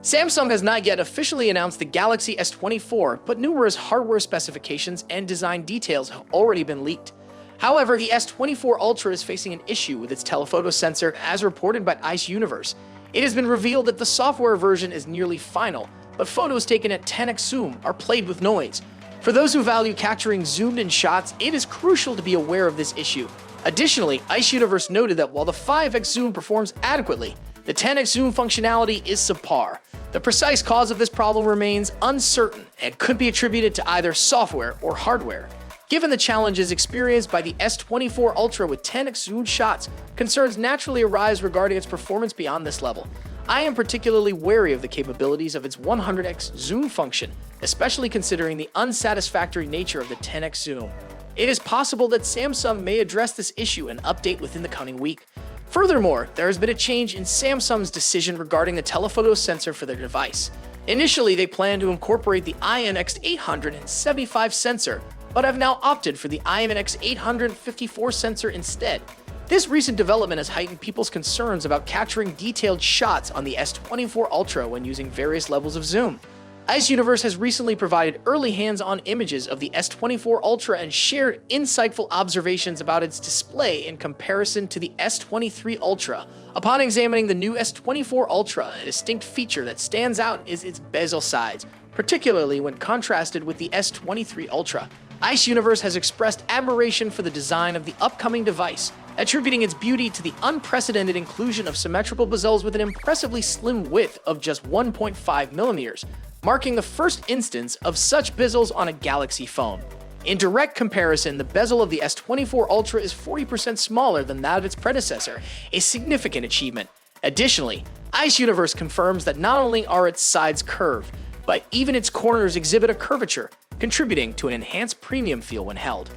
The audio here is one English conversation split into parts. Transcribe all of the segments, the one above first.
Samsung has not yet officially announced the Galaxy S24, but numerous hardware specifications and design details have already been leaked. However, the S24 Ultra is facing an issue with its telephoto sensor, as reported by Ice Universe. It has been revealed that the software version is nearly final, but photos taken at 10x zoom are played with noise. For those who value capturing zoomed-in shots, it is crucial to be aware of this issue. Additionally, Ice Universe noted that while the 5x zoom performs adequately, the 10x zoom functionality is subpar. The precise cause of this problem remains uncertain and could be attributed to either software or hardware. Given the challenges experienced by the S24 Ultra with 10x zoom shots, concerns naturally arise regarding its performance beyond this level. I am particularly wary of the capabilities of its 100x zoom function, especially considering the unsatisfactory nature of the 10x zoom. It is possible that Samsung may address this issue and update within the coming week. Furthermore, there has been a change in Samsung's decision regarding the telephoto sensor for their device. Initially, they planned to incorporate the IMX875 sensor, but have now opted for the IMX854 sensor instead. This recent development has heightened people's concerns about capturing detailed shots on the S24 Ultra when using various levels of zoom. Ice Universe has recently provided early hands-on images of the S24 Ultra and shared insightful observations about its display in comparison to the S23 Ultra. Upon examining the new S24 Ultra, a distinct feature that stands out is its bezel size, particularly when contrasted with the S23 Ultra. Ice Universe has expressed admiration for the design of the upcoming device, attributing its beauty to the unprecedented inclusion of symmetrical bezels with an impressively slim width of just 1.5mm, marking the first instance of such bezels on a Galaxy phone. In direct comparison, the bezel of the S24 Ultra is 40% smaller than that of its predecessor, a significant achievement. Additionally, Ice Universe confirms that not only are its sides curved, but even its corners exhibit a curvature, contributing to an enhanced premium feel when held.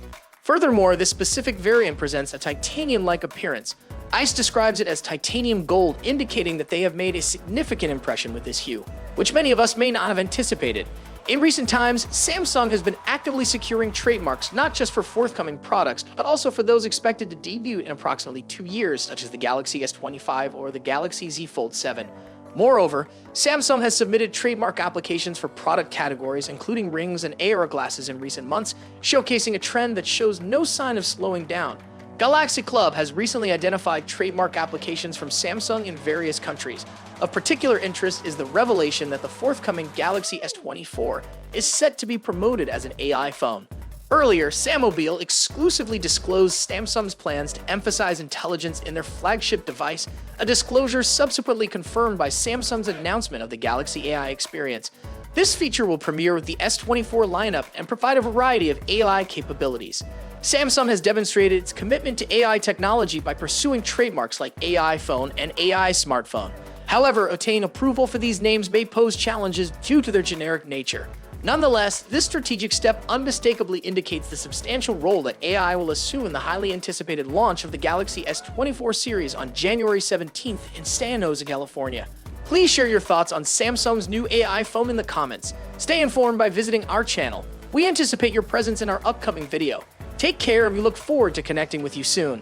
Furthermore, this specific variant presents a titanium-like appearance. Ice describes it as titanium gold, indicating that they have made a significant impression with this hue, which many of us may not have anticipated. In recent times, Samsung has been actively securing trademarks not just for forthcoming products, but also for those expected to debut in approximately 2 years, such as the Galaxy S25 or the Galaxy Z Fold 7. Moreover, Samsung has submitted trademark applications for product categories, including rings and AR glasses in recent months, showcasing a trend that shows no sign of slowing down. Galaxy Club has recently identified trademark applications from Samsung in various countries. Of particular interest is the revelation that the forthcoming Galaxy S24 is set to be promoted as an AI phone. Earlier, Sammobile exclusively disclosed Samsung's plans to emphasize intelligence in their flagship device, a disclosure subsequently confirmed by Samsung's announcement of the Galaxy AI experience. This feature will premiere with the S24 lineup and provide a variety of AI capabilities. Samsung has demonstrated its commitment to AI technology by pursuing trademarks like AI phone and AI smartphone. However, obtaining approval for these names may pose challenges due to their generic nature. Nonetheless, this strategic step unmistakably indicates the substantial role that AI will assume in the highly anticipated launch of the Galaxy S24 series on January 17th in San Jose, California. Please share your thoughts on Samsung's new AI phone in the comments. Stay informed by visiting our channel. We anticipate your presence in our upcoming video. Take care, and we look forward to connecting with you soon.